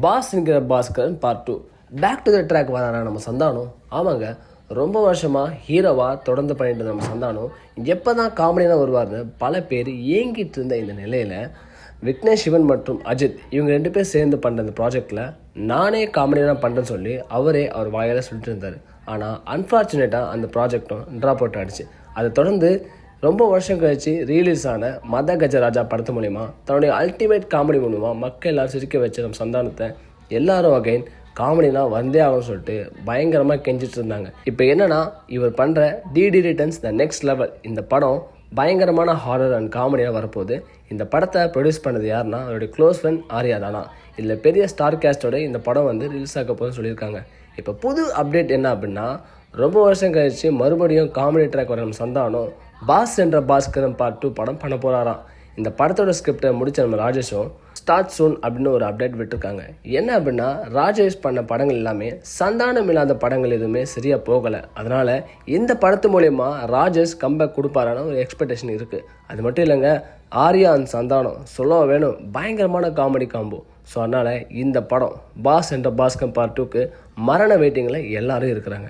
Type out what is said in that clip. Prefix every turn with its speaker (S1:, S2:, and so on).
S1: பாஸ்ங்கிற Baskaran part 2 back to the track வராரா நம்ம சந்தானம். ஆமாங்க, ரொம்ப வருஷமாக ஹீரோவாக தொடர்ந்து பண்ணிட்டு இருந்த நம்ம சந்தானம் எப்போ தான் காமெடியாக வருவார்னு பல பேர் ஏங்கிட்டு இருந்த இந்த நிலையில் விக்னேஷ் சிவன் மற்றும் அஜித் இவங்க 2 பேர் சேர்ந்து பண்ணுற இந்த ப்ராஜெக்டில் நானே காமெடியாக பண்ணுறேன்னு சொல்லி அவரே அவர் வாயால் சொல்லிட்டு இருந்தார். ஆனால் அன்ஃபார்ச்சுனேட்டாக அந்த ப்ராஜெக்டும் ட்ராப் அவுட் ஆகிடுச்சு. அதை தொடர்ந்து ரொம்ப வருஷம் கழிச்சு ரிலீஸ் ஆன மத கஜராஜா படத்து மூலிமா தன்னுடைய அல்டிமேட் காமெடி மூலிமா மக்கள் எல்லாரும் சிரிக்க வச்ச நம்ம சந்தானத்தை எல்லாரும் அகைன் காமெடினா வந்தே ஆகும்னு சொல்லிட்டு பயங்கரமாக கெஞ்சிட்டு இருந்தாங்க. இப்போ என்னன்னா, இவர் பண்ணுற DD returns the next level இந்த படம் பயங்கரமான ஹாரர் அண்ட் காமெடியாக வரப்போகுது. இந்த படத்தை ப்ரொடியூஸ் பண்ணது யாருன்னா அவருடைய க்ளோஸ் ஃப்ரெண்ட் ஆர்யா தானா. இதில் பெரிய ஸ்டார் கேஸ்டோட இந்த படம் ரிலீஸ் ஆக போகுதுன்னு சொல்லியிருக்காங்க. இப்போ புது அப்டேட் என்ன அப்படின்னா, ரொம்ப வருஷம் கழிச்சு மறுபடியும் காமெடி ட்ராக் வர நம்ம சந்தானம் பாஸ் என்ற பாஸ்கரன் பார்ட் 2 படம் பண்ண போகிறாராம். இந்த படத்தோட ஸ்கிரிப்டை முடிச்ச நம்ம ராஜேஷும் ஸ்டார்ட் சூன் அப்படின்னு ஒரு அப்டேட் விட்டுருக்காங்க. என்ன அப்படின்னா, ராஜேஷ் பண்ண படங்கள் எல்லாமே சந்தானம் இல்லாத படங்கள் எதுவுமே சரியாக போகலை. அதனால் இந்த படத்து மூலயமா ராஜேஷ் கம்பேக் கொடுப்பாரான ஒரு எக்ஸ்பெக்டேஷன் இருக்குது. அது மட்டும் இல்லைங்க, ஆர்யா அண்ட் சந்தானம் சொல்ல வேணும் பயங்கரமான காமெடி காம்போ. ஸோ அதனால் இந்த படம் பாஸ் என்ற பாஸ்கரன் பார்ட் 2க்கு மரண வெயிட்டிங்கில் எல்லாரும் இருக்கிறாங்க.